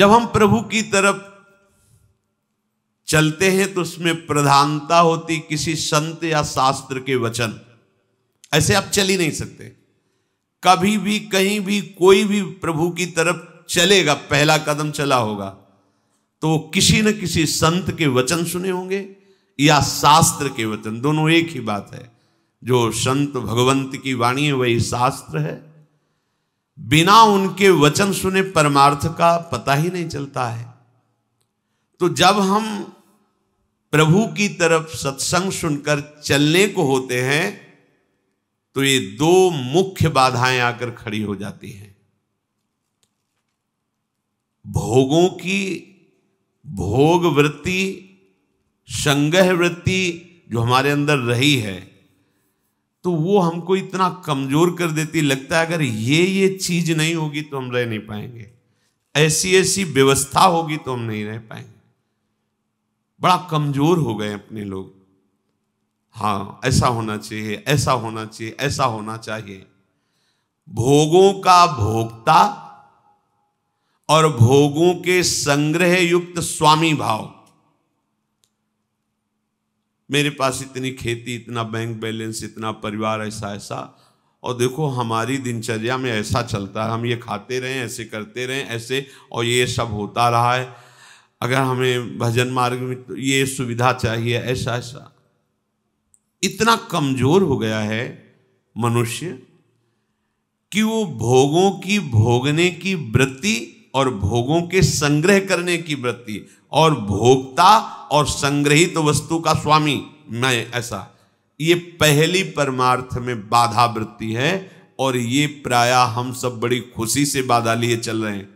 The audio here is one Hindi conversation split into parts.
जब हम प्रभु की तरफ चलते हैं तो उसमें प्रधानता होती किसी संत या शास्त्र के वचन। ऐसे आप चल ही नहीं सकते। कभी भी कहीं भी कोई भी प्रभु की तरफ चलेगा, पहला कदम चला होगा तो किसी न किसी संत के वचन सुने होंगे या शास्त्र के वचन, दोनों एक ही बात है। जो संत भगवंत की वाणी है वही शास्त्र है। बिना उनके वचन सुने परमार्थ का पता ही नहीं चलता है। तो जब हम प्रभु की तरफ सत्संग सुनकर चलने को होते हैं तो ये दो मुख्य बाधाएं आकर खड़ी हो जाती हैं। भोगों की भोग वृत्ति, संग्रह वृत्ति जो हमारे अंदर रही है, तो वो हमको इतना कमजोर कर देती, लगता है अगर ये चीज नहीं होगी तो हम रह नहीं पाएंगे, ऐसी ऐसी व्यवस्था होगी तो हम नहीं रह पाएंगे। बड़ा कमजोर हो गए अपने लोग। हाँ, ऐसा होना चाहिए, ऐसा होना चाहिए, ऐसा होना चाहिए। भोगों का भोक्ता और भोगों के संग्रह युक्त स्वामी भाव। मेरे पास इतनी खेती, इतना बैंक बैलेंस, इतना परिवार, ऐसा ऐसा, और देखो हमारी दिनचर्या में ऐसा चलता है, हम ये खाते रहें, ऐसे करते रहें, ऐसे, और ये सब होता रहा है। अगर हमें भजन मार्ग में तो ये सुविधा चाहिए, ऐसा ऐसा। इतना कमजोर हो गया है मनुष्य कि वो भोगों की भोगने की वृत्ति और भोगों के संग्रह करने की वृत्ति और भोक्ता और संग्रहित वस्तु का स्वामी मैं, ऐसा, ये पहली परमार्थ में बाधा वृत्ति है। और ये प्रायः हम सब बड़ी खुशी से बाधा लिए चल रहे हैं।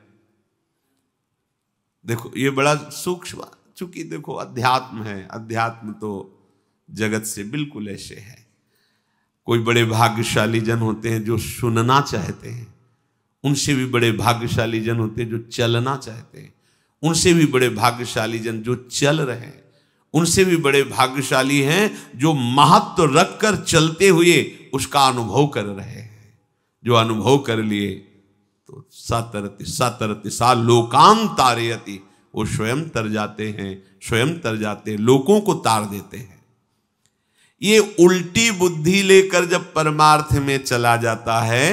देखो ये बड़ा सूक्ष्म, चूंकि देखो अध्यात्म है, अध्यात्म तो जगत से बिल्कुल ऐसे है। कोई बड़े भाग्यशाली जन होते हैं जो सुनना चाहते हैं, उनसे भी बड़े भाग्यशाली जन होते हैं जो चलना चाहते हैं, उनसे भी बड़े भाग्यशाली जन जो चल रहे हैं, उनसे भी बड़े भाग्यशाली हैं जो महत्व रखकर चलते हुए उसका अनुभव कर रहे हैं। जो अनुभव कर लिए तो सातरति सातरति सा लोकान तारयति, वो स्वयं तर जाते हैं, स्वयं तर जाते हैं, लोगों को तार देते हैं। ये उल्टी बुद्धि लेकर जब परमार्थ में चला जाता है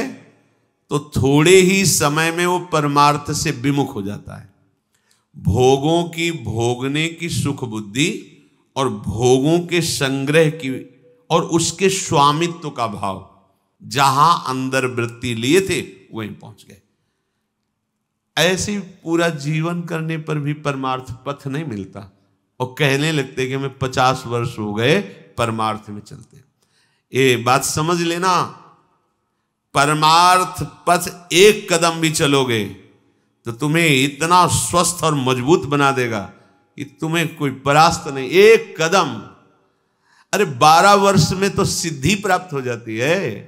तो थोड़े ही समय में वो परमार्थ से विमुख हो जाता है। भोगों की भोगने की सुख बुद्धि और भोगों के संग्रह की और उसके स्वामित्व का भाव, जहां अंदर वृत्ति लिए थे वहीं पहुंच गए। ऐसे पूरा जीवन करने पर भी परमार्थ पथ नहीं मिलता और कहने लगते कि हमें 50 वर्ष हो गए परमार्थ में चलते। ये बात समझ लेना, परमार्थ पथ एक कदम भी चलोगे तो तुम्हें इतना स्वस्थ और मजबूत बना देगा कि तुम्हें कोई परास्त नहीं। एक कदम, अरे 12 वर्ष में तो सिद्धि प्राप्त हो जाती है।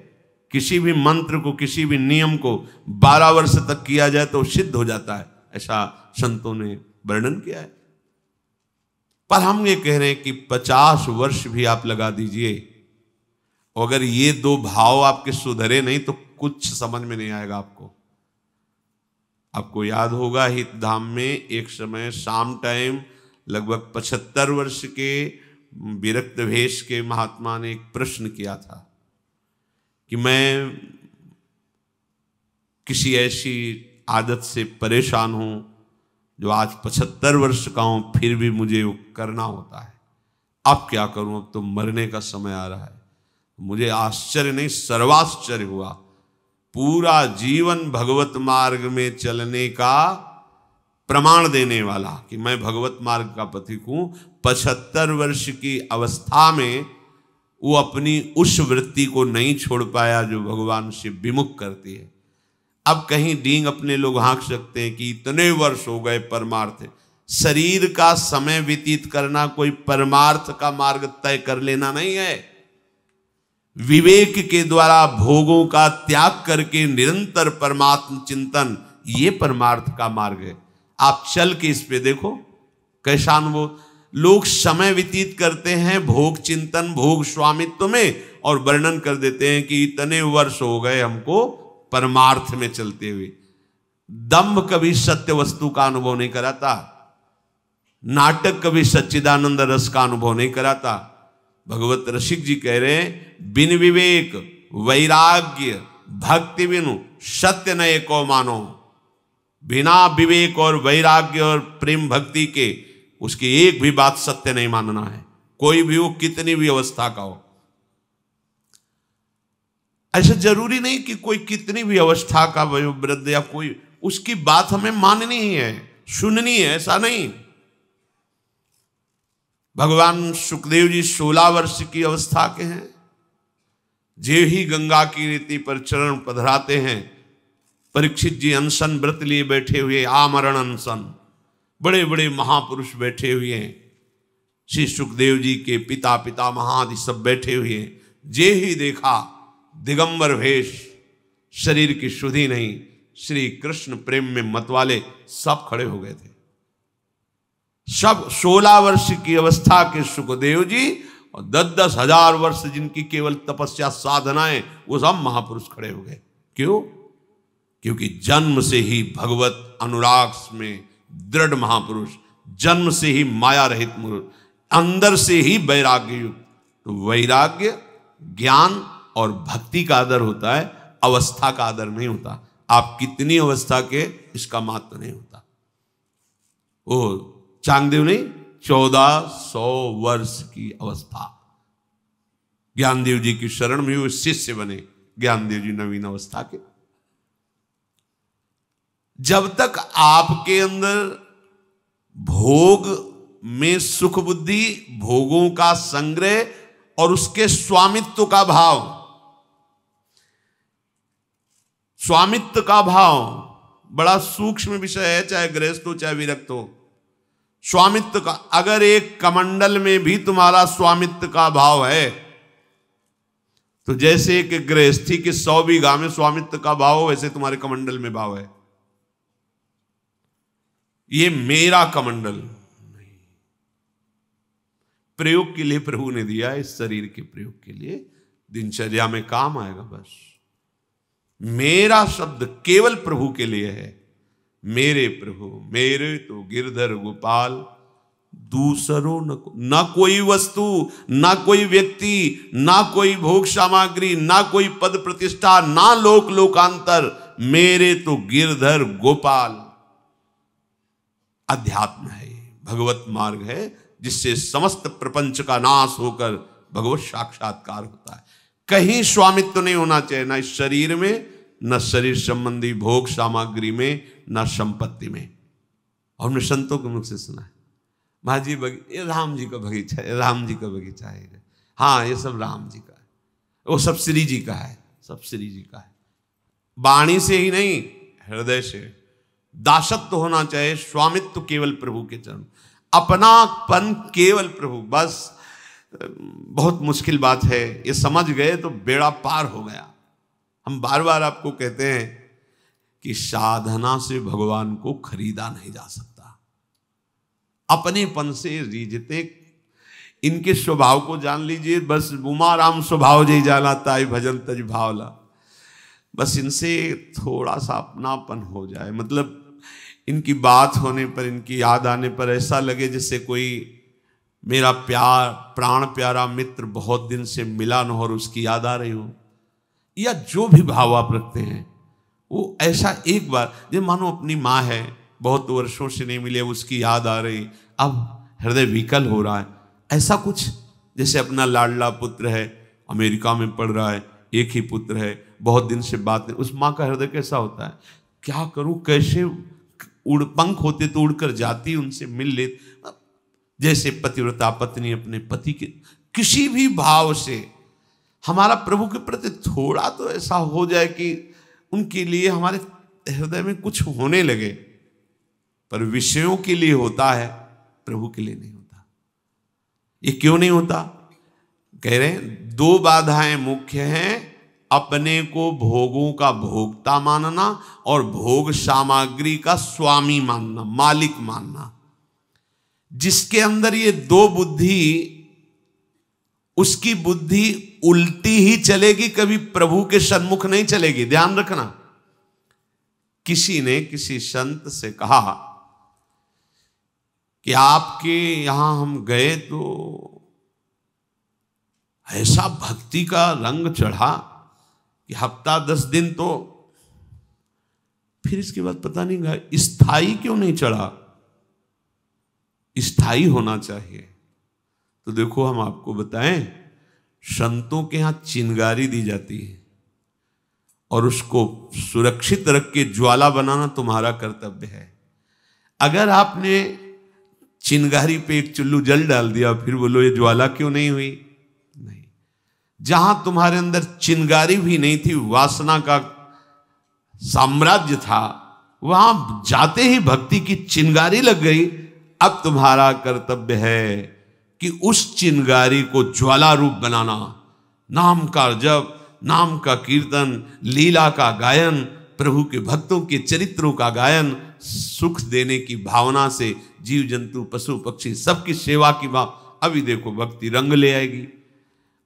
किसी भी मंत्र को, किसी भी नियम को 12 वर्ष तक किया जाए तो सिद्ध हो जाता है, ऐसा संतों ने वर्णन किया है। पर हम ये कह रहे हैं कि 50 वर्ष भी आप लगा दीजिए, अगर ये दो भाव आपके सुधरे नहीं तो कुछ समझ में नहीं आएगा आपको। आपको याद होगा हित धाम में एक समय शाम टाइम लगभग 75 वर्ष के विरक्त भेष के महात्मा ने एक प्रश्न किया था कि मैं किसी ऐसी आदत से परेशान हूं जो आज 75 वर्ष का हूं, फिर भी मुझे वो करना होता है। अब क्या करूं, अब तो मरने का समय आ रहा है। मुझे आश्चर्य नहीं, सर्वाश्चर्य हुआ। पूरा जीवन भगवत मार्ग में चलने का प्रमाण देने वाला कि मैं भगवत मार्ग का पथिक हूं, 75 वर्ष की अवस्था में वो अपनी उस वृत्ति को नहीं छोड़ पाया जो भगवान से विमुख करती है। अब कहीं डींग अपने लोग हाँक सकते हैं कि इतने वर्ष हो गए परमार्थ। शरीर का समय व्यतीत करना कोई परमार्थ का मार्ग तय कर लेना नहीं है। विवेक के द्वारा भोगों का त्याग करके निरंतर परमात्म चिंतन, ये परमार्थ का मार्ग है। आप चल के इस पे देखो कैसा अनुभव। लोग समय व्यतीत करते हैं भोग चिंतन, भोग स्वामित्व में, और वर्णन कर देते हैं कि इतने वर्ष हो गए हमको परमार्थ में चलते हुए। दंभ कभी सत्य वस्तु का अनुभव नहीं कराता, नाटक कभी सच्चिदानंद रस का अनुभव नहीं कराता। भगवत रसिक जी कह रहे हैं, बिन विवेक वैराग्य भक्ति बिनु सत्य न एको मानो। बिना विवेक और वैराग्य और प्रेम भक्ति के उसकी एक भी बात सत्य नहीं मानना है, कोई भी हो, कितनी भी अवस्था का हो। ऐसा जरूरी नहीं कि कोई कितनी भी अवस्था का वयोवृद्ध या कोई, उसकी बात हमें माननी ही है, सुननी है, ऐसा नहीं। भगवान सुखदेव जी 16 वर्ष की अवस्था के हैं, जे ही गंगा की रीति पर चरण पधराते हैं। परीक्षित जी अनशन व्रत लिए बैठे हुए, आमरण अनशन, बड़े बड़े महापुरुष बैठे हुए हैं, श्री सुखदेव जी के पिता पितामह आदि सब बैठे हुए हैं। जे ही देखा दिगंबर वेश, शरीर की शुद्धि नहीं, श्री कृष्ण प्रेम में मतवाले सब खड़े हो गए थे। सब 16 वर्ष की अवस्था के सुखदेव जी और 10-10 हजार वर्ष जिनकी केवल तपस्या साधनाएं, वो सब महापुरुष खड़े हो गए। क्यों? क्योंकि जन्म से ही भगवत अनुराग में दृढ़ महापुरुष, जन्म से ही माया रहित मुरुष, अंदर से ही वैराग्य युक्त। तो वैराग्य ज्ञान और भक्ति का आदर होता है, अवस्था का आदर नहीं होता। आप कितनी अवस्था के, इसका महत्व नहीं होता। वो चांगदेव नहीं, 1400 वर्ष की अवस्था, ज्ञानदेव जी की शरण में वो शिष्य बने। ज्ञानदेव जी नवीन अवस्था के। जब तक आपके अंदर भोग में सुख बुद्धि, भोगों का संग्रह और उसके स्वामित्व का भाव, स्वामित्व का भाव बड़ा सूक्ष्म विषय है, चाहे गृहस्थ हो चाहे विरक्त हो। स्वामित्व का, अगर एक कमंडल में भी तुम्हारा स्वामित्व का भाव है, तो जैसे एक गृहस्थी के 100 बीघा में स्वामित्व का भाव हो, वैसे तुम्हारे कमंडल में भाव है। ये मेरा कमंडल नहीं, प्रयोग के लिए प्रभु ने दिया, इस शरीर के प्रयोग के लिए, दिनचर्या में काम आएगा। बस मेरा शब्द केवल प्रभु के लिए है। मेरे प्रभु, मेरे तो गिरधर गोपाल, दूसरों न कोई वस्तु, ना कोई व्यक्ति, ना कोई भोग सामग्री, ना कोई पद प्रतिष्ठा, ना लोक लोकांतर, मेरे तो गिरधर गोपाल। अध्यात्म है, भगवत मार्ग है, जिससे समस्त प्रपंच का नाश होकर भगवत साक्षात्कार होता है। कहीं स्वामित्व नहीं होना चाहिए, ना इस शरीर में, न शरीर संबंधी भोग सामग्री में, न संपत्ति में। और हमने संतों के मुख से सुना है, महाजी ये राम जी का बगीचा है, राम जी का बगीचा है, हाँ ये सब राम जी का है, वो सब श्री जी का है, सब श्री जी का है। वाणी से ही नहीं, हृदय से दासत्व होना चाहिए, स्वामित्व केवल प्रभु के चरण, अपनापन केवल प्रभु। बस बहुत मुश्किल बात है, ये समझ गए तो बेड़ा पार हो गया। हम बार बार आपको कहते हैं कि साधना से भगवान को खरीदा नहीं जा सकता, अपनेपन से रीझते। इनके स्वभाव को जान लीजिए, बस उमा राम स्वभाव जी जाना ताई भजन तज भावला, बस इनसे थोड़ा सा अपनापन हो जाए, मतलब इनकी बात होने पर, इनकी याद आने पर ऐसा लगे जैसे कोई मेरा प्यार, प्राण प्यारा मित्र बहुत दिन से मिला न हो और उसकी याद आ रही हो, या जो भी भाव आप रखते हैं वो ऐसा एक बार, जब मानो अपनी माँ है, बहुत वर्षों से नहीं मिले, उसकी याद आ रही, अब हृदय विकल हो रहा है, ऐसा कुछ जैसे अपना लाडला पुत्र है, अमेरिका में पढ़ रहा है, एक ही पुत्र है, बहुत दिन से बात नहीं, उस माँ का हृदय कैसा होता है, क्या करूं, कैसे उड़, पंख होते तो उड़कर जाती, उनसे मिल ले। जैसे पतिव्रता पत्नी अपने पति के, किसी भी भाव से हमारा प्रभु के प्रति थोड़ा तो ऐसा हो जाए कि उनके लिए हमारे हृदय में कुछ होने लगे। पर विषयों के लिए होता है, प्रभु के लिए नहीं होता। ये क्यों नहीं होता? कह रहे हैं 2 बाधाएं मुख्य हैं, अपने को भोगों का भोक्ता मानना और भोग सामग्री का स्वामी मानना, मालिक मानना। जिसके अंदर ये 2 बुद्धि, उसकी बुद्धि उल्टी ही चलेगी, कभी प्रभु के सन्मुख नहीं चलेगी। ध्यान रखना, किसी ने किसी संत से कहा कि आपके यहां हम गए तो ऐसा भक्ति का रंग चढ़ा कि हफ्ता 10 दिन तो, फिर इसके बाद पता नहीं गया स्थाई क्यों नहीं चढ़ा, स्थाई होना चाहिए। तो देखो हम आपको बताएं, संतों के यहां चिंगारी दी जाती है और उसको सुरक्षित रख के ज्वाला बनाना तुम्हारा कर्तव्य है। अगर आपने चिंगारी पे एक चुल्लू जल डाल दिया फिर बोलो ये ज्वाला क्यों नहीं हुई, नहीं। जहां तुम्हारे अंदर चिंगारी भी नहीं थी, वासना का साम्राज्य था, वहां जाते ही भक्ति की चिंगारी लग गई। अब तुम्हारा कर्तव्य है कि उस चिंगारी को ज्वाला रूप बनाना, नाम का जप, नाम का कीर्तन, लीला का गायन, प्रभु के भक्तों के चरित्रों का गायन, सुख देने की भावना से जीव जंतु पशु पक्षी सबकी सेवा की भाव। अभी देखो भक्ति रंग ले आएगी।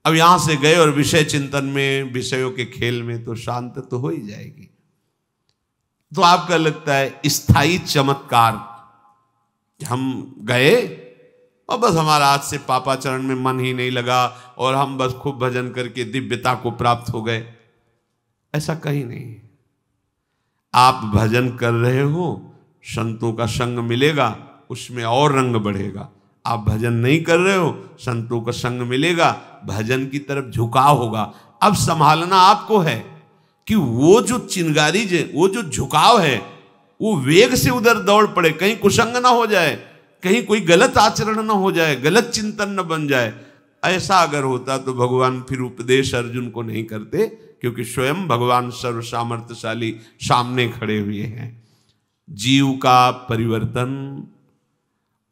अब यहां से गए और विषय चिंतन में, विषयों के खेल में तो शांत तो हो ही जाएगी। तो आपका लगता है स्थायी चमत्कार, हम गए और बस हमारा आज से पापाचरण में मन ही नहीं लगा और हम बस खूब भजन करके दिव्यता को प्राप्त हो गए, ऐसा कहीं नहीं। आप भजन कर रहे हो, संतों का संग मिलेगा, उसमें और रंग बढ़ेगा। आप भजन नहीं कर रहे हो, संतों का संग मिलेगा, भजन की तरफ झुकाव होगा। अब संभालना आपको है कि वो जो चिंगारी वो जो झुकाव है वो वेग से उधर दौड़ पड़े, कहीं कुसंग ना हो जाए, कहीं कोई गलत आचरण ना हो जाए, गलत चिंतन न बन जाए। ऐसा अगर होता तो भगवान फिर उपदेश अर्जुन को नहीं करते, क्योंकि स्वयं भगवान सर्व सामर्थ्यशाली सामने खड़े हुए हैं। जीव का परिवर्तन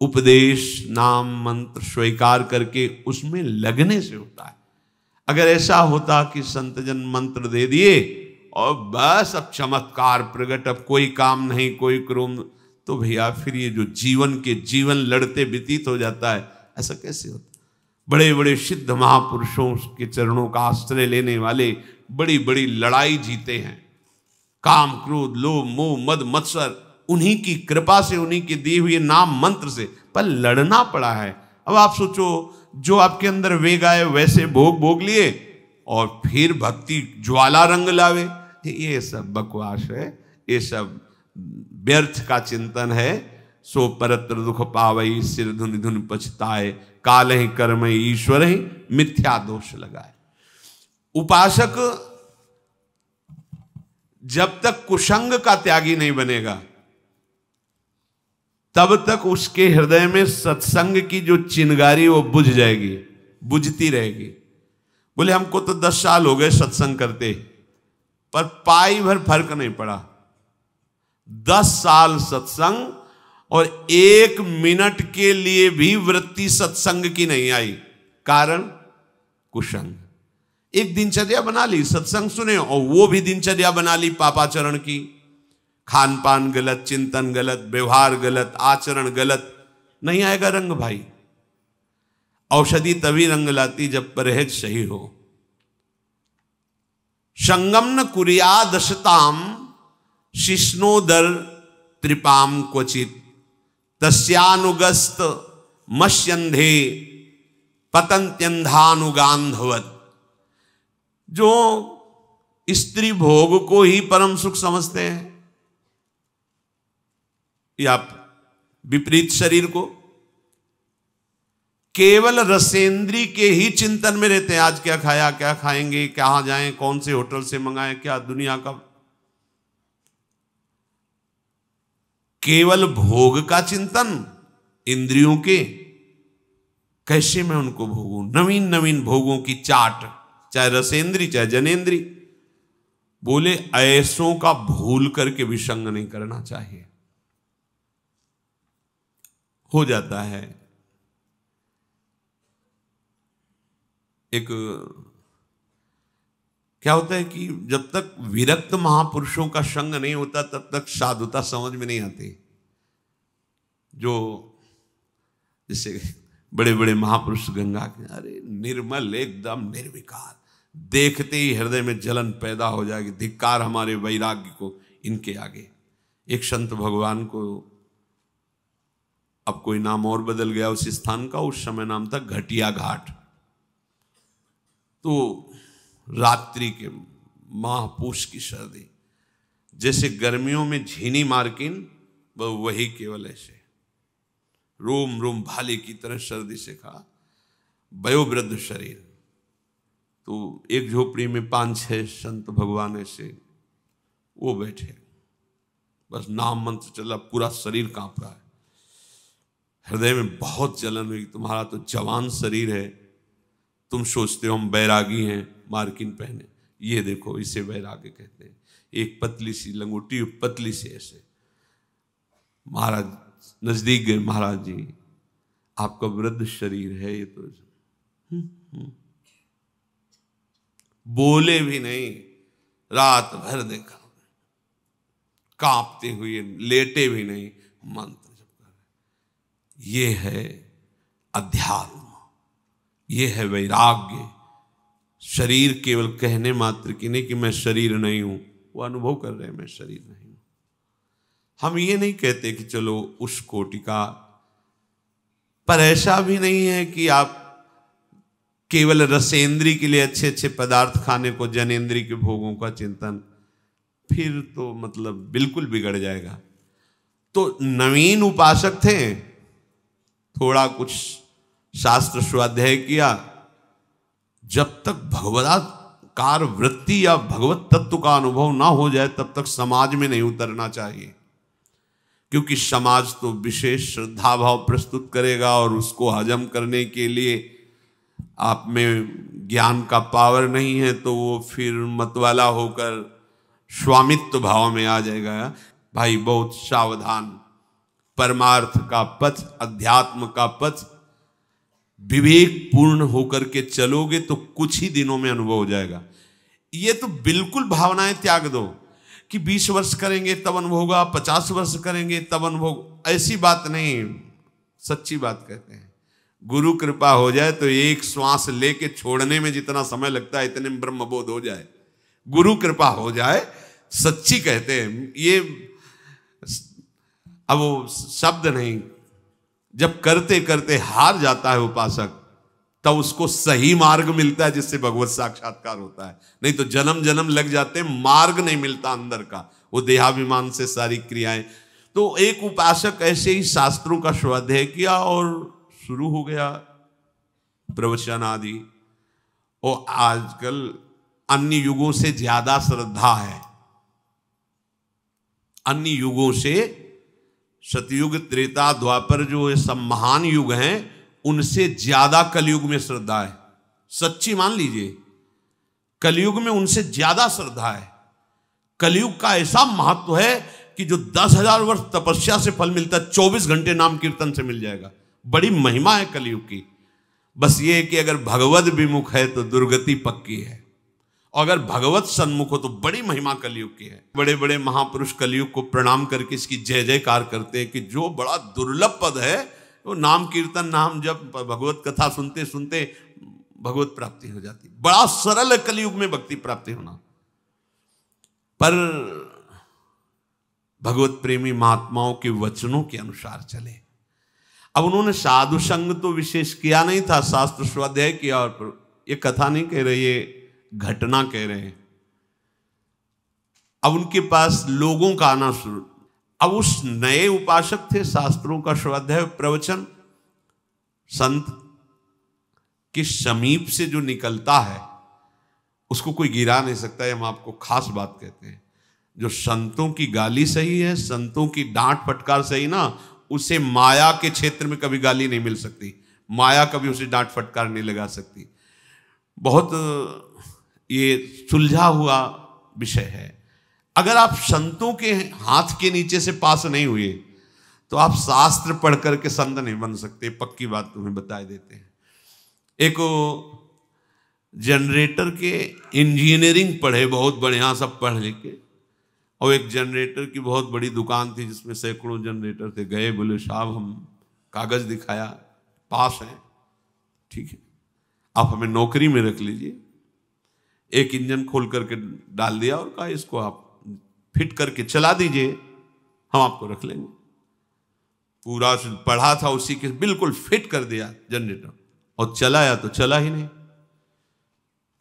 उपदेश, नाम, मंत्र स्वीकार करके उसमें लगने से होता है। अगर ऐसा होता कि संतजन मंत्र दे दिए और बस अब चमत्कार प्रकट, अब कोई काम नहीं, कोई क्रोम, तो भैया फिर ये जो जीवन लड़ते व्यतीत हो जाता है, ऐसा कैसे होता। बड़े बड़े सिद्ध महापुरुषों के चरणों का आश्रय लेने वाले बड़ी बड़ी लड़ाई जीते हैं, काम क्रोध लोभ मोह मद मत्सर, उन्हीं की कृपा से, उन्हीं के दिए हुए नाम मंत्र से, पर लड़ना पड़ा है। अब आप सोचो, जो आपके अंदर वेग आए वैसे भोग लिए और फिर भक्ति ज्वाला रंग लावे, ये सब बकवास है, ये सब व्यर्थ का चिंतन है। सो परत्र दुख पावई, सिर धुन धुन पछताए, काल ही कर्म ईश्वर ही मिथ्या दोष लगाए। उपासक जब तक कुसंग का त्यागी नहीं बनेगा तब तक उसके हृदय में सत्संग की जो चिंगारी वो बुझ जाएगी, बुझती रहेगी। बोले हमको तो 10 साल हो गए सत्संग करते, पर पाई भर फर्क नहीं पड़ा। 10 साल सत्संग और 1 मिनट के लिए भी वृत्ति सत्संग की नहीं आई, कारण कुसंग। एक दिनचर्या बना ली, सत्संग सुने और वो भी दिनचर्या बना ली पापाचरण की, खान पान गलत, चिंतन गलत, व्यवहार गलत, आचरण गलत, नहीं आएगा रंग भाई। औषधि तभी रंग लाती जब परहेज सही हो। संगम न कुर्यादशताम शिष्णोदर त्रिपाम क्वचित, तस्यानुगस्त मस्यंधे पतंत्यंधानुगांधवत। जो स्त्री भोग को ही परम सुख समझते हैं या विपरीत शरीर को, केवल रसेंद्री के ही चिंतन में रहते हैं। आज क्या खाया, क्या खाएंगे, कहां जाएं, कौन से होटल से मंगाएं, क्या दुनिया का, केवल भोग का चिंतन, इंद्रियों के कैसे मैं उनको भोगूं, नवीन नवीन भोगों की चाट, चाहे रसेंद्री चाहे जनेन्द्री। बोले ऐसों का भूल करके भी संग नहीं करना चाहिए। हो जाता है एक, क्या होता है कि जब तक विरक्त महापुरुषों का संग नहीं होता तब तक साधुता समझ में नहीं आती। जो जैसे बड़े बड़े महापुरुष गंगा के, अरे निर्मल एकदम निर्विकार, देखते ही हृदय में जलन पैदा हो जाएगी, धिक्कार हमारे वैराग्य को इनके आगे। एक संत भगवान को अब कोई नाम और बदल गया उस स्थान का, उस समय नाम था घटिया घाट। तो रात्रि के महापूष की सर्दी, जैसे गर्मियों में झीनी मार्किन, वही केवल ऐसे रोम रोम भाले की तरह सर्दी से खा, वयोवृद्ध शरीर। तो एक झोपड़ी में 5-6 संत भगवान ऐसे वो बैठे, बस नाम मंत्र चला, पूरा शरीर कांप रहा है, हृदय में बहुत जलन हुई। तुम्हारा तो जवान शरीर है, तुम सोचते हो हम बैरागी हैं मार्किन पहने, ये देखो इसे बैरागी कहते हैं। एक पतली सी लंगोटी, पतली सी ऐसे। महाराज नजदीक गए, महाराज जी आपका वृद्ध शरीर है ये तो। बोले भी नहीं, रात भर देखा, कांपते हुए लेटे भी नहीं, मंत्र जप कर रहे। ये है अध्यात्म, ये है वैराग्य। शरीर केवल कहने मात्र की नहीं कि मैं शरीर नहीं हूं, वो अनुभव कर रहे हैं मैं शरीर नहीं हूं। हम ये नहीं कहते कि चलो उस कोटि का, पर ऐसा भी नहीं है कि आप केवल रसेंद्री के लिए अच्छे अच्छे पदार्थ खाने को, जनेंद्री के भोगों का चिंतन, फिर तो मतलब बिल्कुल बिगड़ जाएगा। तो नवीन उपासक थे, थोड़ा कुछ शास्त्र स्वाध्याय किया, जब तक भगवदाकार वृत्ति या भगवत तत्व का अनुभव ना हो जाए तब तक समाज में नहीं उतरना चाहिए, क्योंकि समाज तो विशेष श्रद्धा भाव प्रस्तुत करेगा और उसको हजम करने के लिए आप में ज्ञान का पावर नहीं है, तो वो फिर मतवाला होकर स्वामित्व भाव में आ जाएगा। भाई बहुत सावधान, परमार्थ का पथ, अध्यात्म का पथ विवेक पूर्ण होकर के चलोगे तो कुछ ही दिनों में अनुभव हो जाएगा। ये तो बिल्कुल भावनाएं त्याग दो कि 20 वर्ष करेंगे तब अनुभव होगा, 50 वर्ष करेंगे तब अनुभव, ऐसी बात नहीं। सच्ची बात कहते हैं, गुरु कृपा हो जाए तो एक श्वास लेके छोड़ने में जितना समय लगता है इतने में ब्रह्मबोध हो जाए। गुरु कृपा हो जाए, सच्ची कहते हैं ये, अब वो शब्द नहीं। जब करते करते हार जाता है उपासक, तब उसको सही मार्ग मिलता है जिससे भगवत साक्षात्कार होता है। नहीं तो जन्म जन्म लग जाते हैं, मार्ग नहीं मिलता अंदर का, वो देहाभिमान से सारी क्रियाएं। तो एक उपासक ऐसे ही शास्त्रों का स्वाध्याय किया और शुरू हो गया प्रवचन आदि। और आजकल अन्य युगों से ज्यादा श्रद्धा है, अन्य युगों से, सतयुग त्रेता द्वापर जो ये सब महान युग हैं उनसे ज्यादा कलयुग में श्रद्धा है। सच्ची मान लीजिए, कलयुग में उनसे ज्यादा श्रद्धा है। कलयुग का ऐसा महत्व है कि जो 10,000 वर्ष तपस्या से फल मिलता है 24 घंटे नाम कीर्तन से मिल जाएगा। बड़ी महिमा है कलयुग की। बस ये है कि अगर भगवत विमुख है तो दुर्गति पक्की है, और अगर भगवत सन्मुख हो तो बड़ी महिमा कलयुग की है। बड़े बड़े महापुरुष कलयुग को प्रणाम करके इसकी जय जयकार करते हैं कि जो बड़ा दुर्लभ पद है वो नाम कीर्तन, नाम जब भगवत कथा सुनते सुनते भगवत प्राप्ति हो जाती। बड़ा सरल है कलयुग में भक्ति प्राप्ति होना। पर भगवत प्रेमी महात्माओं के वचनों के अनुसार चले। अब उन्होंने साधु संग तो विशेष किया नहीं था, शास्त्र स्वाध्याय किया। और ये कथा नहीं कह रहे, ये घटना कह रहे हैं। अब उनके पास लोगों का आना शुरू। अब उस नए उपासक थे, शास्त्रों का स्वाध्याय प्रवचन संत के समीप से जो निकलता है उसको कोई गिरा नहीं सकता है। हम आपको खास बात कहते हैं, जो संतों की गाली सही है, संतों की डांट फटकार सही ना, उसे माया के क्षेत्र में कभी गाली नहीं मिल सकती। माया कभी उसे डांट फटकार नहीं लगा सकती। बहुत ये सुलझा हुआ विषय है। अगर आप संतों के हाथ के नीचे से पास नहीं हुए तो आप शास्त्र पढ़ करके संत नहीं बन सकते। पक्की बात तुम्हें बता देते हैं। एक जनरेटर के इंजीनियरिंग पढ़े, बहुत बढ़िया सब पढ़ लिखे, और एक जनरेटर की बहुत बड़ी दुकान थी जिसमें सैकड़ों जनरेटर थे। गए, बोले साहब हम कागज दिखाया, पास है, ठीक है, आप हमें नौकरी में रख लीजिए। एक इंजन खोल करके डाल दिया और कहा इसको आप फिट करके चला दीजिए, हम आपको रख लेंगे। पूरा पढ़ा था उसी के बिल्कुल फिट कर दिया जनरेटर, और चलाया तो चला ही नहीं।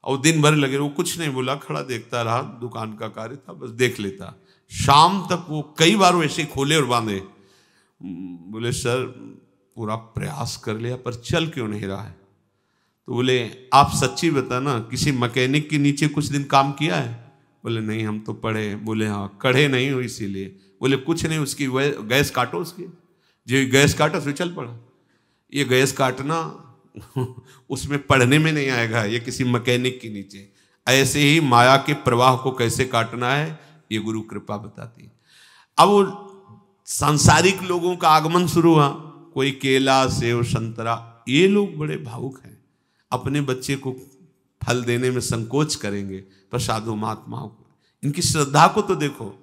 और दिन भर लगे, वो कुछ नहीं बोला, खड़ा देखता रहा, दुकान का कार्य था, बस देख लेता। शाम तक वो कई बार वैसे खोले और बांधे। बोले सर पूरा प्रयास कर लिया पर चल क्यों नहीं रहा है? तो बोले आप सच्ची बताना, किसी मैकेनिक के नीचे कुछ दिन काम किया है? बोले नहीं हम तो पढ़े। बोले हाँ कढ़े नहीं हो इसीलिए। बोले कुछ नहीं, उसकी गैस काटो, उसकी जो गैस काटो फिर चल पड़ा। ये गैस काटना उसमें पढ़ने में नहीं आएगा, ये किसी मैकेनिक के नीचे। ऐसे ही माया के प्रवाह को कैसे काटना है ये गुरु कृपा बताती है। अब वो सांसारिक लोगों का आगमन शुरू हुआ, कोई केला सेव संतरा, ये लोग बड़े भावुक हैं, अपने बच्चे को फल देने में संकोच करेंगे, पर साधु महात्माओं को इनकी श्रद्धा को तो देखो।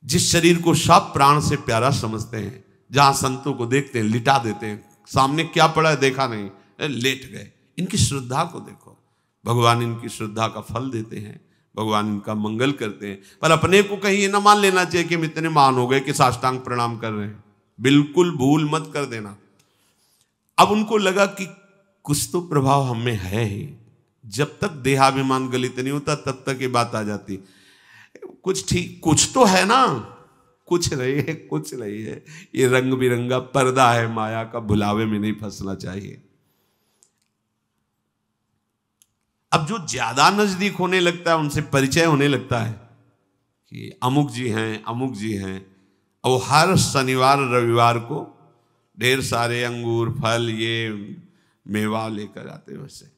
जिस शरीर को सब प्राण से प्यारा समझते हैं, जहां संतों को देखते हैं लिटा देते हैं, सामने क्या पड़ा है देखा नहीं, लेट गए। इनकी श्रद्धा को देखो, भगवान इनकी श्रद्धा का फल देते हैं, भगवान इनका मंगल करते हैं। पर अपने को कहीं ये ना मान लेना चाहिए कि हम इतने महान हो गए कि साष्टांग प्रणाम कर रहे हैं, बिल्कुल भूल मत कर देना। अब उनको लगा कि कुछ तो प्रभाव हमें है ही, जब तक देहाभिमान गलित नहीं होता तब तक ये बात आ जाती, कुछ ठीक कुछ तो है ना, कुछ नहीं है, कुछ नहीं है। ये रंग बिरंगा पर्दा है माया का, भुलावे में नहीं फंसना चाहिए। अब जो ज्यादा नजदीक होने लगता है, उनसे परिचय होने लगता है कि अमुक जी हैं, अमुक जी हैं, और हर शनिवार रविवार को ढेर सारे अंगूर फल ये मेवा लेकर आते। वैसे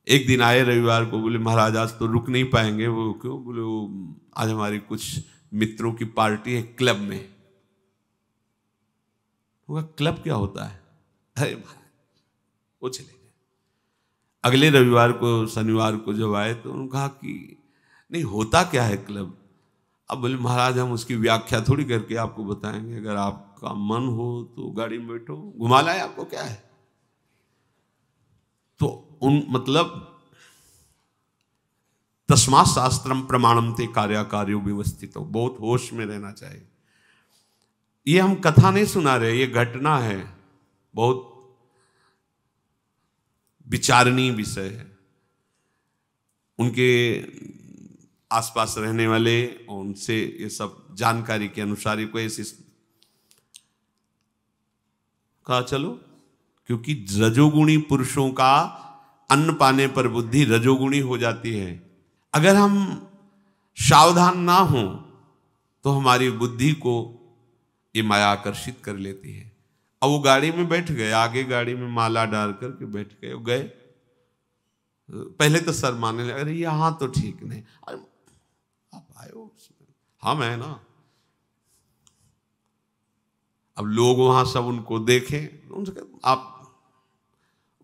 एक दिन आए रविवार को, बोले महाराज आज तो रुक नहीं पाएंगे। वो क्यों? बोले वो आज हमारी कुछ मित्रों की पार्टी है क्लब में। वो क्लब क्या होता है? अरे वो चले गए। अगले रविवार को शनिवार को जब आए तो उन्होंने कहा कि नहीं होता क्या है क्लब? अब बोले महाराज हम उसकी व्याख्या थोड़ी करके आपको बताएंगे, अगर आपका मन हो तो गाड़ी में बैठो, घुमा लाए आपको, क्या है। तो उन मतलब तस्मात् शास्त्रम प्रमाणम ते कार्याकार्यो व्यवस्थितो, बहुत होश में रहना चाहिए। ये हम कथा नहीं सुना रहे, ये घटना है, बहुत विचारणीय विषय है। उनके आसपास रहने वाले और उनसे ये सब जानकारी के अनुसार कोई ऐसी कहा चलो, क्योंकि रजोगुणी पुरुषों का अन्न पाने पर बुद्धि रजोगुणी हो जाती है। अगर हम सावधान ना हो तो हमारी बुद्धि को ये माया आकर्षित कर लेती है। अब वो गाड़ी में बैठ गए, आगे गाड़ी में माला डाल करके बैठ गए, गए। पहले तो सर मानने लगे, अरे यहाँ तो ठीक नहीं, अरे आप आए हो, हम है ना। अब लोग वहां सब उनको देखें, उनसे आप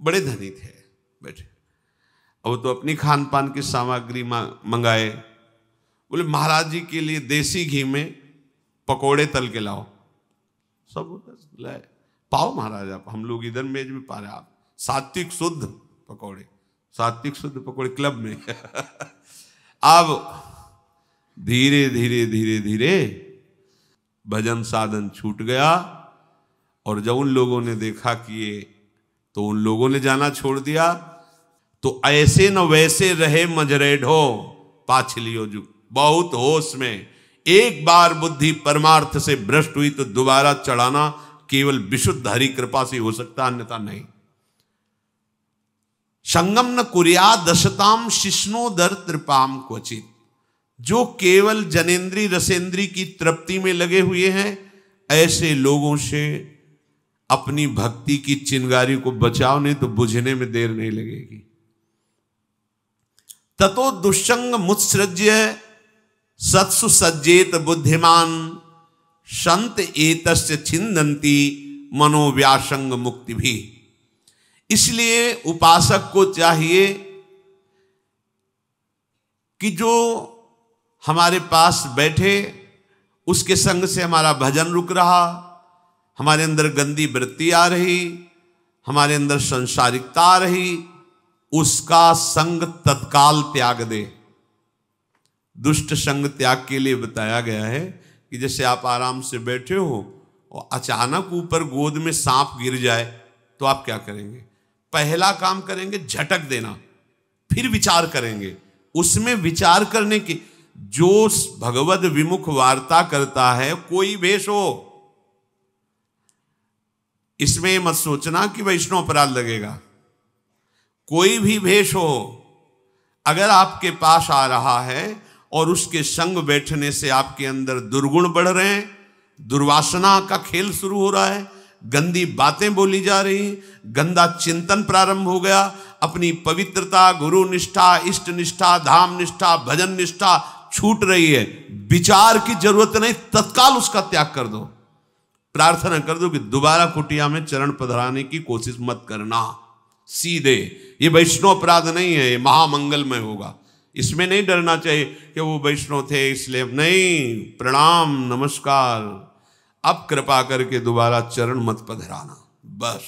बड़े धनी थे, बैठे। अब तो अपनी खान पान की सामग्री मंगाए, बोले महाराज जी के लिए देसी घी में पकोड़े तल के लाओ। सब लाए, पाओ महाराज आप, हम लोग इधर मेज में पा रहे, आप सात्विक शुद्ध पकोड़े, सात्विक शुद्ध पकोड़े क्लब में। अब धीरे धीरे धीरे धीरे भजन साधन छूट गया, और जब उन लोगों ने देखा कि ये, तो उन लोगों ने जाना छोड़ दिया। तो ऐसे न वैसे रहे मजरे ढो पाछलियो जो, बहुत होश में। एक बार बुद्धि परमार्थ से भ्रष्ट हुई तो दोबारा चढ़ाना केवल विशुद्ध हरि कृपा से हो सकता, अन्यथा नहीं। संगम न कुर्या दशताम शिष्णोदर त्रिपाम क्वचित, जो केवल जनेन्द्री रसेंद्री की तृप्ति में लगे हुए हैं, ऐसे लोगों से अपनी भक्ति की चिंगारी को बचाओ, नहीं तो बुझने में देर नहीं लगेगी। ततो दुष्संग मुत्सृज्य सत्सु सज्जेत बुद्धिमान, संत एतस्य छिन्दन्ति मनोव्यासंग मुक्ति भी। इसलिए उपासक को चाहिए कि जो हमारे पास बैठे, उसके संग से हमारा भजन रुक रहा, हमारे अंदर गंदी वृत्ति आ रही, हमारे अंदर संसारिकता आ रही, उसका संग तत्काल त्याग दे। दुष्ट संग त्याग के लिए बताया गया है कि जैसे आप आराम से बैठे हो और अचानक ऊपर गोद में सांप गिर जाए तो आप क्या करेंगे? पहला काम करेंगे झटक देना, फिर विचार करेंगे। उसमें विचार करने की, जो भगवद विमुख वार्ता करता है, कोई भेष हो, इसमें मत सोचना कि वैष्णव अपराध लगेगा। कोई भी भेष हो, अगर आपके पास आ रहा है और उसके संग बैठने से आपके अंदर दुर्गुण बढ़ रहे हैं, दुर्वासना का खेल शुरू हो रहा है, गंदी बातें बोली जा रही, गंदा चिंतन प्रारंभ हो गया, अपनी पवित्रता, गुरु निष्ठा, इष्ट निष्ठा, धाम निष्ठा, भजन निष्ठा छूट रही है, विचार की जरूरत नहीं, तत्काल उसका त्याग कर दो। प्रार्थना कर दो कि दोबारा कुटिया में चरण पधराने की कोशिश मत करना, सीधे। ये वैष्णव अपराध नहीं है, ये महामंगलमय होगा। इसमें नहीं डरना चाहिए कि वो वैष्णव थे इसलिए, नहीं, प्रणाम नमस्कार, अब कृपा करके दोबारा चरण मत पधराना, बस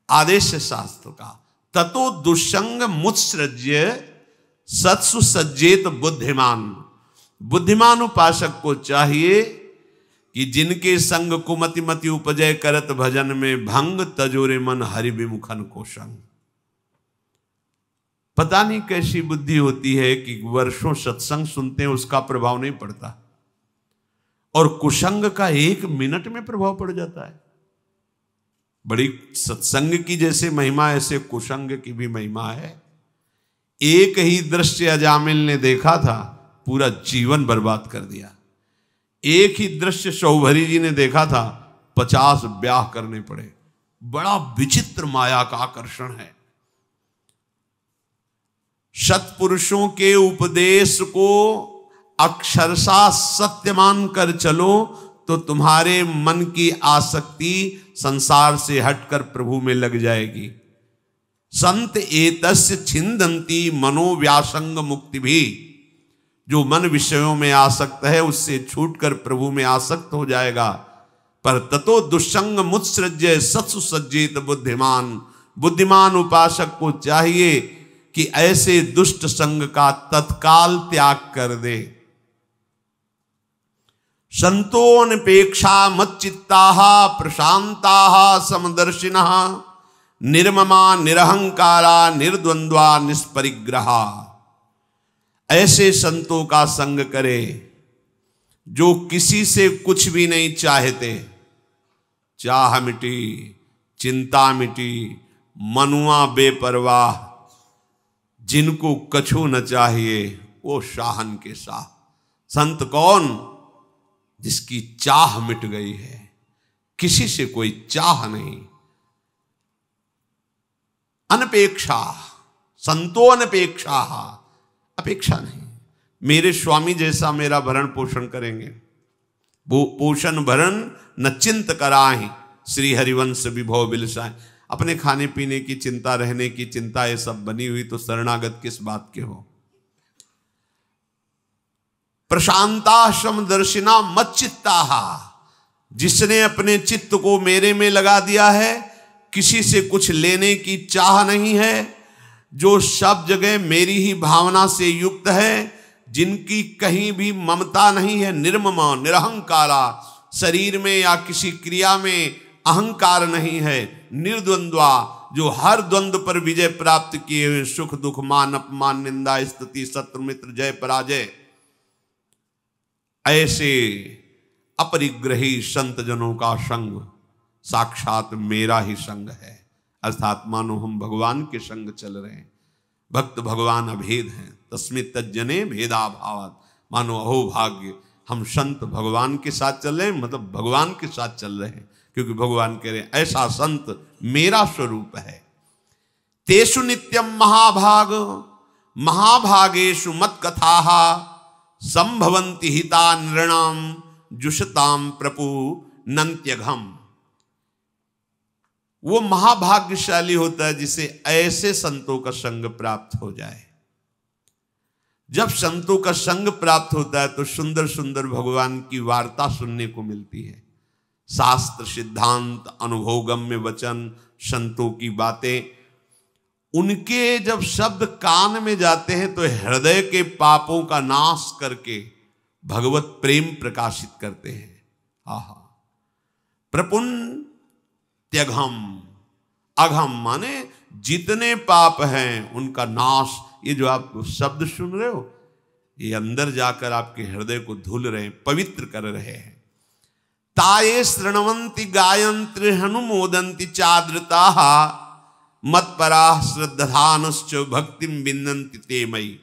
आदेश है शास्त्र का। ततो दुष्संग मुत्सृज्य सत्सु सज्जेत बुद्धिमान। बुद्धिमान उपासक को चाहिए कि जिनके संग कुमति मति उपजय करत भजन में भंग, तजोरे मन हरि विमुखन को संग। पता नहीं कैसी बुद्धि होती है कि वर्षों सत्संग सुनते हैं, उसका प्रभाव नहीं पड़ता, और कुसंग का 1 मिनट में प्रभाव पड़ जाता है। बड़ी सत्संग की जैसे महिमा, ऐसे कुसंग की भी महिमा है। एक ही दृश्य अजामिल ने देखा था, पूरा जीवन बर्बाद कर दिया। एक ही दृश्य शौभरी जी ने देखा था, 50 ब्याह करने पड़े। बड़ा विचित्र माया का आकर्षण है। सत्पुरुषों के उपदेश को अक्षरशः सत्य मान कर चलो तो तुम्हारे मन की आसक्ति संसार से हटकर प्रभु में लग जाएगी। संत एतस्य छिंदंती मनोव्यासंग मुक्ति भी, जो मन विषयों में आसक्त है उससे छूटकर प्रभु में आसक्त हो जाएगा। पर ततो दुष्संग मुत्सृज्य सत्सु सज्जित बुद्धिमान। बुद्धिमान उपासक को चाहिए कि ऐसे दुष्ट संग का तत्काल त्याग कर दे। संतोऽनपेक्षा मच्चित्ताः प्रशांताः समदर्शिनः निर्ममा निरहंकारा निर्द्वंद्वा निष्परिग्रहा। ऐसे संतों का संग करे जो किसी से कुछ भी नहीं चाहते। चाह मिटी, चिंता मिटी, मनुआ बेपरवाह, जिनको कछु न चाहिए वो शाहन के शाह। संत कौन? जिसकी चाह मिट गई है, किसी से कोई चाह नहीं। अनपेक्षा, संतो अनपेक्षा, अपेक्षा नहीं। मेरे स्वामी जैसा मेरा भरण पोषण करेंगे, वो पोषण भरण न चिंत कराहि, श्री हरिवंश विभव बिलसाए। अपने खाने पीने की चिंता, रहने की चिंता, ये सब बनी हुई तो शरणागत किस बात के हो। प्रशांताश्रम दर्शिना मच्चित्ता, जिसने अपने चित्त को मेरे में लगा दिया है, किसी से कुछ लेने की चाह नहीं है, जो सब जगह मेरी ही भावना से युक्त है, जिनकी कहीं भी ममता नहीं है, निर्ममा निरहंकारा, शरीर में या किसी क्रिया में अहंकार नहीं है, निर्द्वंद्वा, जो हर द्वंद्व पर विजय प्राप्त किए हुए, सुख दुख मान अपमान निंदा स्तुति शत्रु मित्र जय पराजय, ऐसे अपरिग्रही संत जनों का संग साक्षात मेरा ही संग है। अर्थात मानो हम भगवान के संग चल रहे हैं। भक्त भगवान अभेद हैं, तस्मित् तज्जने भेदा भावात्। मानो अहो भाग्य, हम संत भगवान के साथ चल रहे हैं, मतलब भगवान के साथ चल रहे हैं, क्योंकि भगवान कह रहे हैं ऐसा संत मेरा स्वरूप है। तेषु नित्यम महाभाग महाभागेषु मत कथाः संभवन्ति हिता नृणाम जुषताम प्रपु नंत्यघम। वो महाभाग्यशाली होता है जिसे ऐसे संतों का संग प्राप्त हो जाए। जब संतों का संग प्राप्त होता है तो सुंदर सुंदर भगवान की वार्ता सुनने को मिलती है। शास्त्र सिद्धांत अनुभवगम्य वचन, संतों की बातें, उनके जब शब्द कान में जाते हैं तो हृदय के पापों का नाश करके भगवत प्रेम प्रकाशित करते हैं। आहा, प्रपुण्यघम, अघम माने जितने पाप हैं उनका नाश। ये जो आप शब्द सुन रहे हो, ये अंदर जाकर आपके हृदय को धुल रहे हैं, पवित्र कर रहे हैं। ताये शृण्वन्ति गायन्ति हनुमोदन्ति चाद्रता मत्परा श्रद्धानश्च भक्तिम विन्दन्ति ते मयि।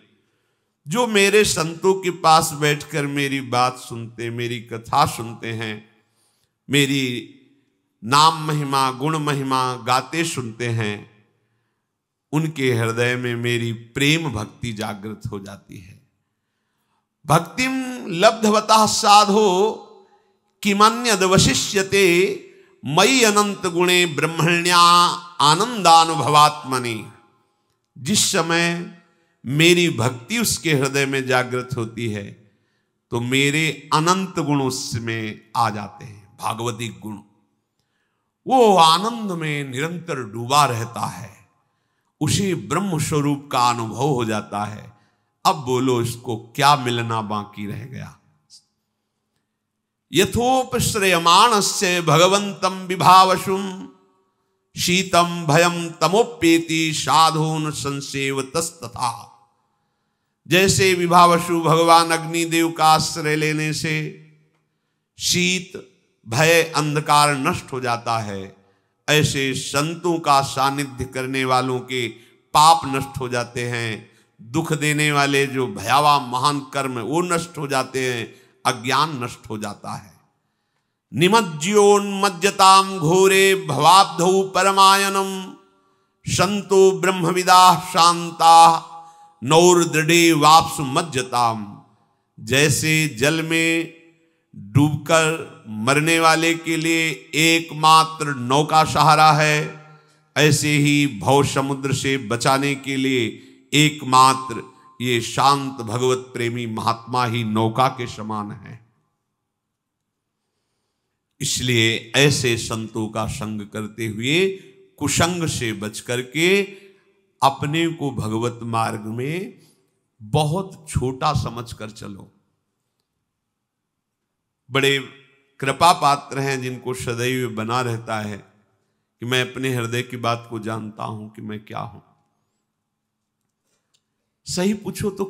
जो मेरे संतों के पास बैठकर मेरी बात सुनते, मेरी कथा सुनते हैं, मेरी नाम महिमा गुण महिमा गाते सुनते हैं, उनके हृदय में मेरी प्रेम भक्ति जागृत हो जाती है। भक्तिम लब्धवतः साधो किमन्यद वशिष्यते मयि अनंत गुणे ब्रह्मण्या आनंदानुभवात्मनि। जिस समय मेरी भक्ति उसके हृदय में जागृत होती है तो मेरे अनंत गुण उसमें आ जाते हैं, भागवतिक गुण। वो आनंद में निरंतर डूबा रहता है, उसे ब्रह्म स्वरूप का अनुभव हो जाता है। अब बोलो, इसको क्या मिलना बाकी रह गया। यथोपश्रयमाणस्य भगवंतम विभावशुम शीतम भयम तमोप्येति साधून संसेवतस्तथा। जैसे विभावशु भगवान अग्निदेव का आश्रय लेने से शीत भय अंधकार नष्ट हो जाता है, ऐसे संतों का सानिध्य करने वालों के पाप नष्ट हो जाते हैं। दुख देने वाले जो भयावह महान कर्म वो नष्ट हो जाते हैं, अज्ञान नष्ट हो जाता है। निमज्ज्योन्मज्जताम घोरे भवाब्धौ परमायनम संतो ब्रह्मविदा शांता नौर्दृढ़े वाप्सु मज्जताम। जैसे जल में डूबकर मरने वाले के लिए एकमात्र नौका सहारा है, ऐसे ही भव समुद्र से बचाने के लिए एकमात्र ये शांत भगवत प्रेमी महात्मा ही नौका के समान है। इसलिए ऐसे संतों का संग करते हुए कुसंग से बच करके अपने को भगवत मार्ग में बहुत छोटा समझकर चलो। बड़े कृपा पात्र हैं जिनको सदैव बना रहता है कि मैं अपने हृदय की बात को जानता हूं कि मैं क्या हूं। सही पूछो तो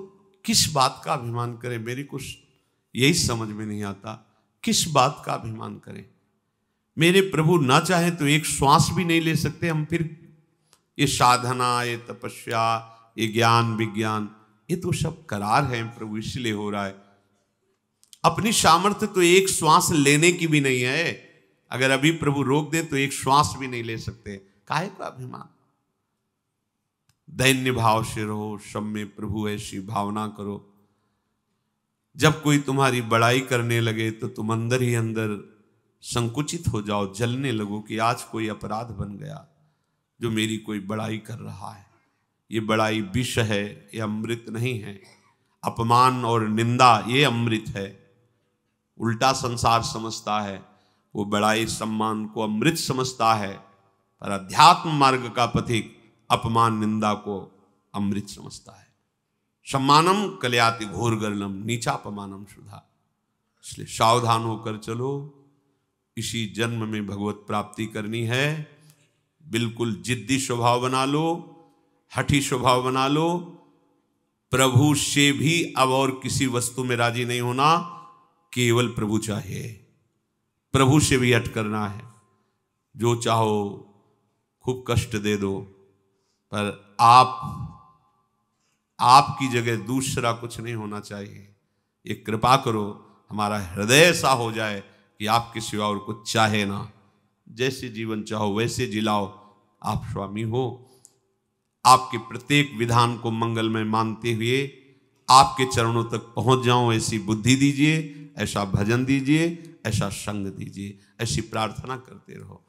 किस बात का अभिमान करें, मेरी कुछ यही समझ में नहीं आता। किस बात का अभिमान करें? मेरे प्रभु ना चाहे तो एक श्वास भी नहीं ले सकते हम, फिर ये साधना, ये तपस्या, ये ज्ञान विज्ञान, ये तो सब करार है प्रभु, इसलिए हो रहा है। अपनी सामर्थ्य तो एक श्वास लेने की भी नहीं है। अगर अभी प्रभु रोक दे तो एक श्वास भी नहीं ले सकते। काहे का अभिमान? दैन्य भाव से रहो, सब में प्रभु ऐसी भावना करो। जब कोई तुम्हारी बड़ाई करने लगे तो तुम अंदर ही अंदर संकुचित हो जाओ, जलने लगो कि आज कोई अपराध बन गया जो मेरी कोई बड़ाई कर रहा है। ये बड़ाई विष है, ये अमृत नहीं है। अपमान और निंदा ये अमृत है। उल्टा संसार समझता है, वो बड़ाई सम्मान को अमृत समझता है, पर अध्यात्म मार्ग का पथिक अपमान निंदा को अमृत समझता है। सम्मानम कल्याति घोर गर्लम नीचापमानम सुधा। इसलिए सावधान होकर चलो। इसी जन्म में भगवत प्राप्ति करनी है। बिल्कुल जिद्दी स्वभाव बना लो, हठी स्वभाव बना लो। प्रभु से भी अब और किसी वस्तु में राजी नहीं होना, केवल प्रभु चाहिए। प्रभु से भी हट करना है। जो चाहो खूब कष्ट दे दो, पर आपकी जगह दूसरा कुछ नहीं होना चाहिए। ये कृपा करो, हमारा हृदय ऐसा हो जाए कि आपके सिवा और कुछ चाहे ना। जैसे जीवन चाहो वैसे जिलाओ, आप स्वामी हो। आपके प्रत्येक विधान को मंगलमय मानते हुए आपके चरणों तक पहुंच जाऊं, ऐसी बुद्धि दीजिए, ऐसा भजन दीजिए, ऐसा संग दीजिए। ऐसी प्रार्थना करते रहो।